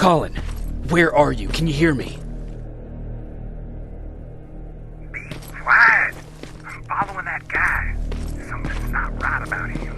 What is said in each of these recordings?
Colin, where are you? Can you hear me? Be quiet. I'm following that guy. Something's not right about him.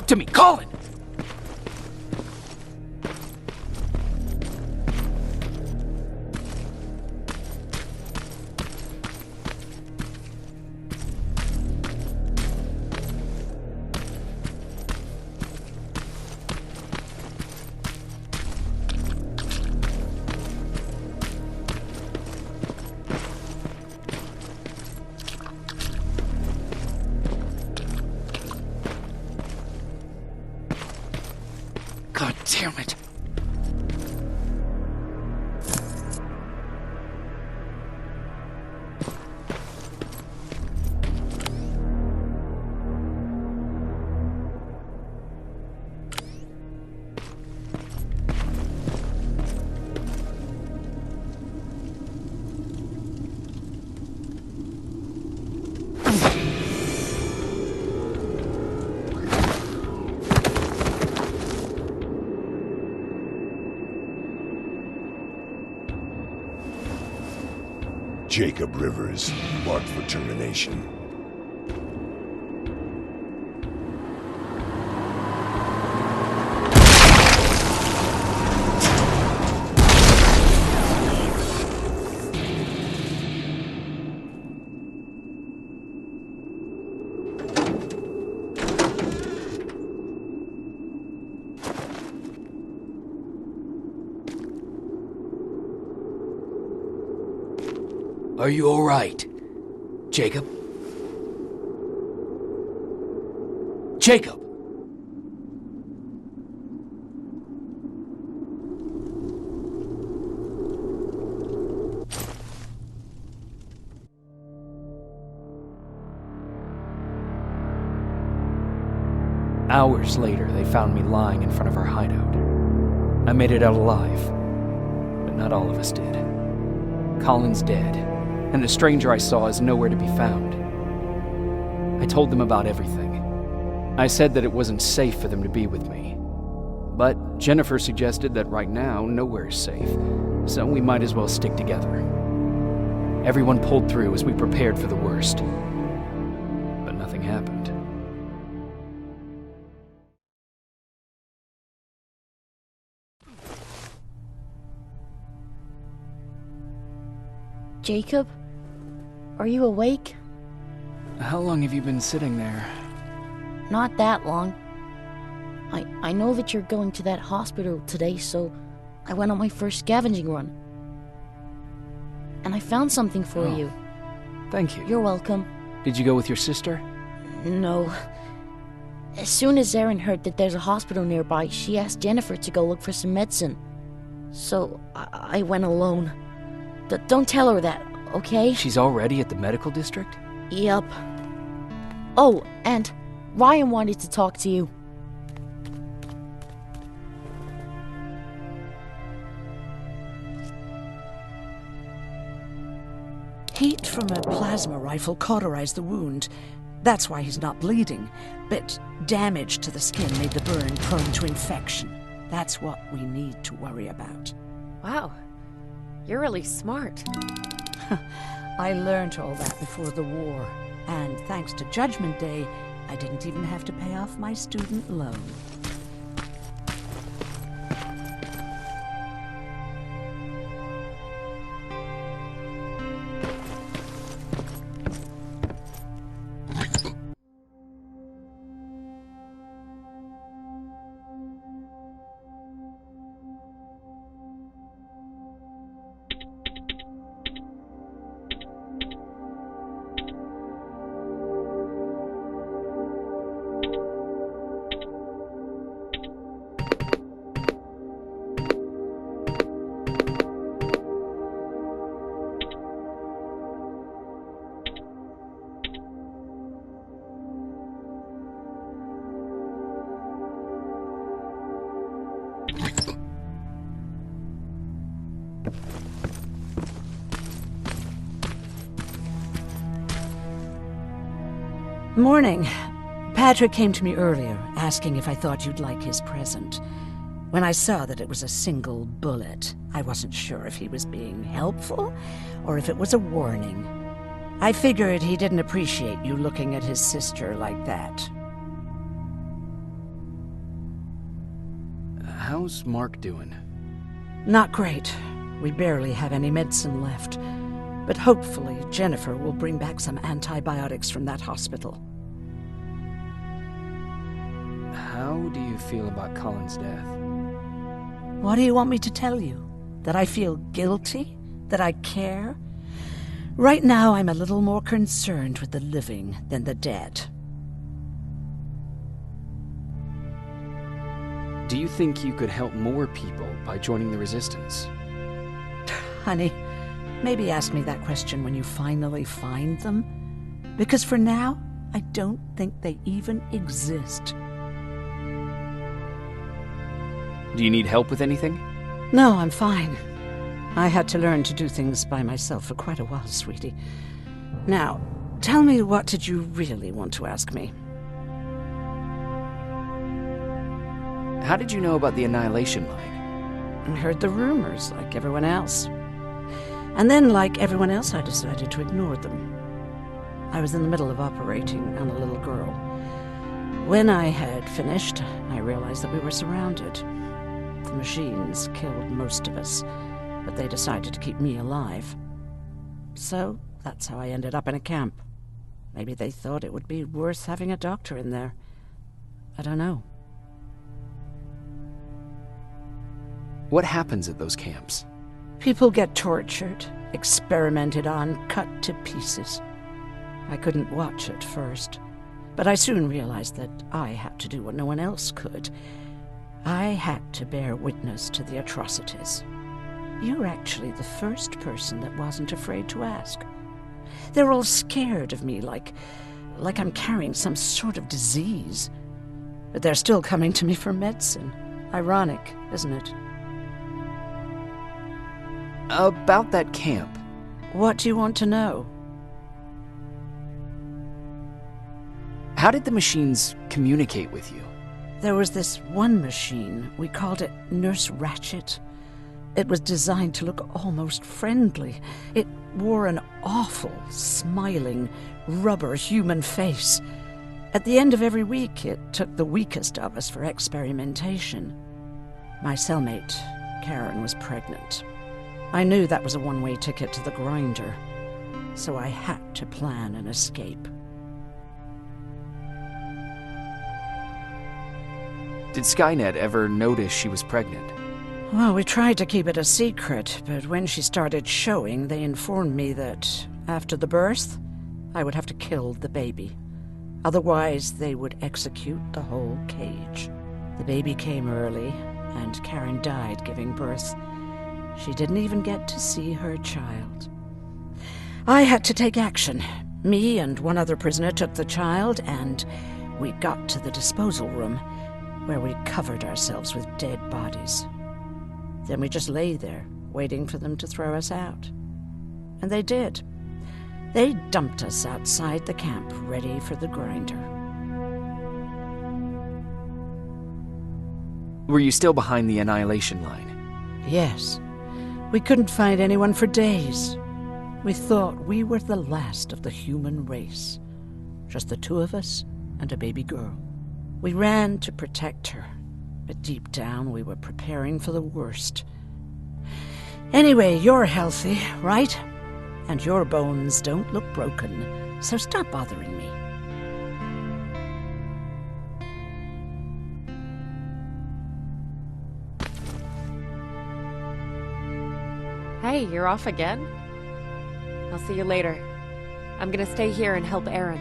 To me, Colin! God damn it. Jacob Rivers, marked for termination. Are you all right, Jacob? Jacob! Hours later, they found me lying in front of our hideout. I made it out alive, but not all of us did. Colin's dead, and the stranger I saw is nowhere to be found. I told them about everything. I said that it wasn't safe for them to be with me. But Jennifer suggested that right now, nowhere is safe, so we might as well stick together. Everyone pulled through as we prepared for the worst. But nothing happened. Jacob? Are you awake? How long have you been sitting there? Not that long. I know that you're going to that hospital today, so I went on my first scavenging run. And I found something for you. Thank you. You're welcome. Did you go with your sister? No. As soon as Erin heard that there's a hospital nearby, she asked Jennifer to go look for some medicine. So I went alone. Don't tell her that, okay? She's already at the medical district? Yup. Oh, and Ryan wanted to talk to you. Heat from a plasma rifle cauterized the wound. That's why he's not bleeding. But damage to the skin made the burn prone to infection. That's what we need to worry about. Wow, you're really smart. I learned all that before the war, and thanks to Judgment Day, I didn't even have to pay off my student loan. Morning. Patrick came to me earlier, asking if I thought you'd like his present. When I saw that it was a single bullet, I wasn't sure if he was being helpful or if it was a warning. I figured he didn't appreciate you looking at his sister like that. How's Mark doing? Not great. We barely have any medicine left. But hopefully Jennifer will bring back some antibiotics from that hospital. How do you feel about Colin's death? What do you want me to tell you? That I feel guilty? That I care? Right now I'm a little more concerned with the living than the dead. Do you think you could help more people by joining the resistance? Honey, maybe ask me that question when you finally find them. Because for now, I don't think they even exist. Do you need help with anything? No, I'm fine. I had to learn to do things by myself for quite a while, sweetie. Now, tell me, what did you really want to ask me? How did you know about the Annihilation Line? I heard the rumors, like everyone else. And then, like everyone else, I decided to ignore them. I was in the middle of operating on a little girl. When I had finished, I realized that we were surrounded. The machines killed most of us, but they decided to keep me alive. So, that's how I ended up in a camp. Maybe they thought it would be worth having a doctor in there. I don't know. What happens at those camps? People get tortured, experimented on, cut to pieces. I couldn't watch at first, but I soon realized that I had to do what no one else could. I had to bear witness to the atrocities. You're actually the first person that wasn't afraid to ask. They're all scared of me, like I'm carrying some sort of disease. But they're still coming to me for medicine. Ironic, isn't it? About that camp. What do you want to know? How did the machines communicate with you? There was this one machine, we called it Nurse Ratchet. It was designed to look almost friendly. It wore an awful, smiling, rubber human face. At the end of every week, it took the weakest of us for experimentation. My cellmate, Karen, was pregnant. I knew that was a one-way ticket to the grinder, so I had to plan an escape. Did Skynet ever notice she was pregnant? Well, we tried to keep it a secret, but when she started showing, they informed me that after the birth, I would have to kill the baby. Otherwise, they would execute the whole cage. The baby came early, and Karen died giving birth. She didn't even get to see her child. I had to take action. Me and one other prisoner took the child, and we got to the disposal room, where we covered ourselves with dead bodies. Then we just lay there, waiting for them to throw us out. And they did. They dumped us outside the camp, ready for the grinder. Were you still behind the Annihilation Line? Yes. We couldn't find anyone for days. We thought we were the last of the human race. Just the two of us and a baby girl. We ran to protect her, but deep down we were preparing for the worst. Anyway, you're healthy, right? And your bones don't look broken, so stop bothering me. Hey, you're off again? I'll see you later. I'm gonna stay here and help Aaron.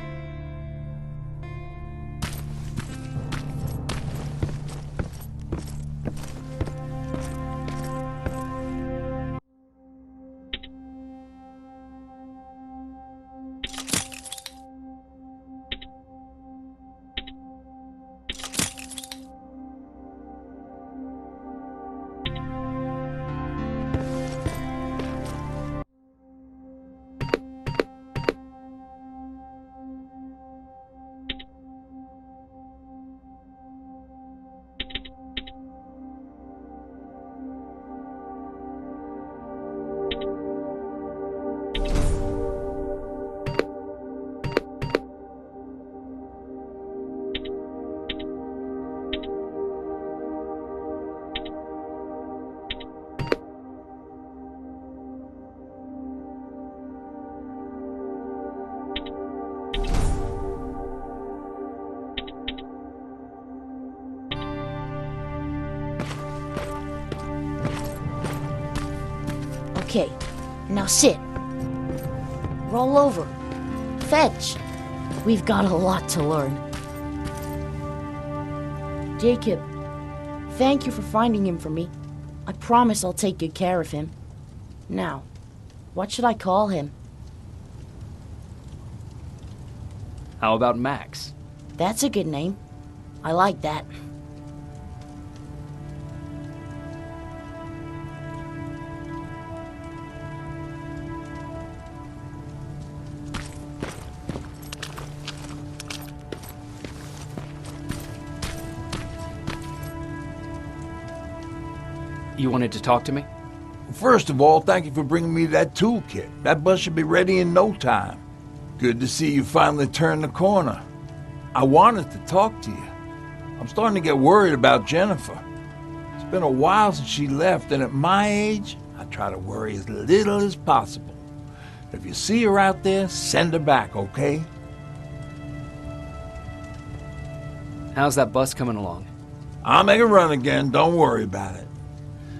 Okay, now sit. Roll over. Fetch. We've got a lot to learn. Jacob, thank you for finding him for me. I promise I'll take good care of him. Now, what should I call him? How about Max? That's a good name. I like that. You wanted to talk to me? First of all, thank you for bringing me that toolkit. That bus should be ready in no time. Good to see you finally turned the corner. I wanted to talk to you. I'm starting to get worried about Jennifer. It's been a while since she left, and at my age, I try to worry as little as possible. If you see her out there, send her back, okay? How's that bus coming along? I'll make a run again, don't worry about it.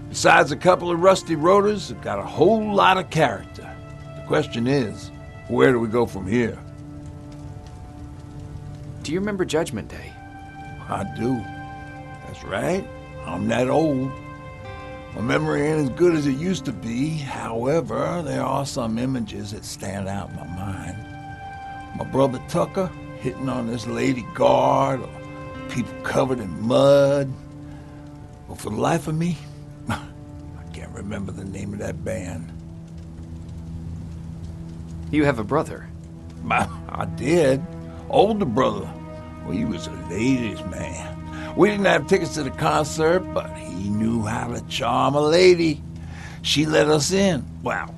Besides a couple of rusty rotors, it's got a whole lot of character. The question is, where do we go from here? Do you remember Judgment Day? I do. That's right. I'm that old. My memory ain't as good as it used to be. However, there are some images that stand out in my mind. My brother Tucker hitting on this lady guard, or people covered in mud. But for the life of me, I can't remember the name of that band. You have a brother. I did. Older brother. Well, he was a ladies' man. We didn't have tickets to the concert, but he knew how to charm a lady. She let us in. Well,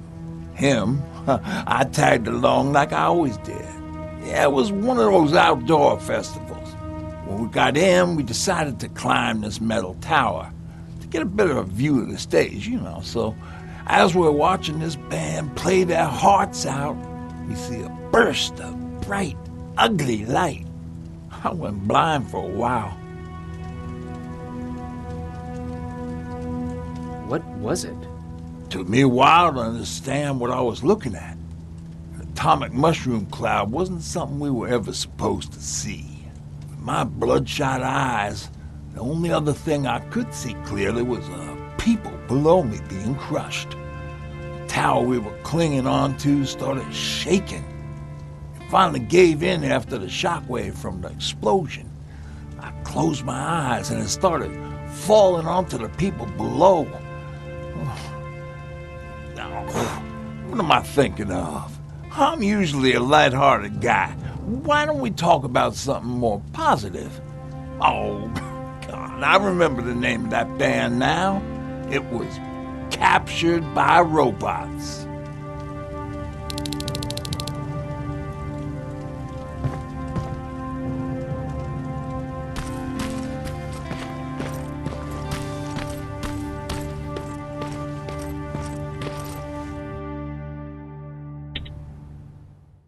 him. I tagged along like I always did. Yeah, it was one of those outdoor festivals. When we got in, we decided to climb this metal tower to get a better view of the stage, you know. So as we're watching this band play their hearts out, we see a burst of bright, ugly light. I went blind for a while. What was it? Took me a while to understand what I was looking at. An atomic mushroom cloud wasn't something we were ever supposed to see. With my bloodshot eyes, the only other thing I could see clearly was people below me being crushed. The tower we were clinging onto started shaking. It finally gave in after the shockwave from the explosion. I closed my eyes and it started falling onto the people below. What am I thinking of? I'm usually a lighthearted guy. Why don't we talk about something more positive? Oh, God, I remember the name of that band now. It was captured by robots.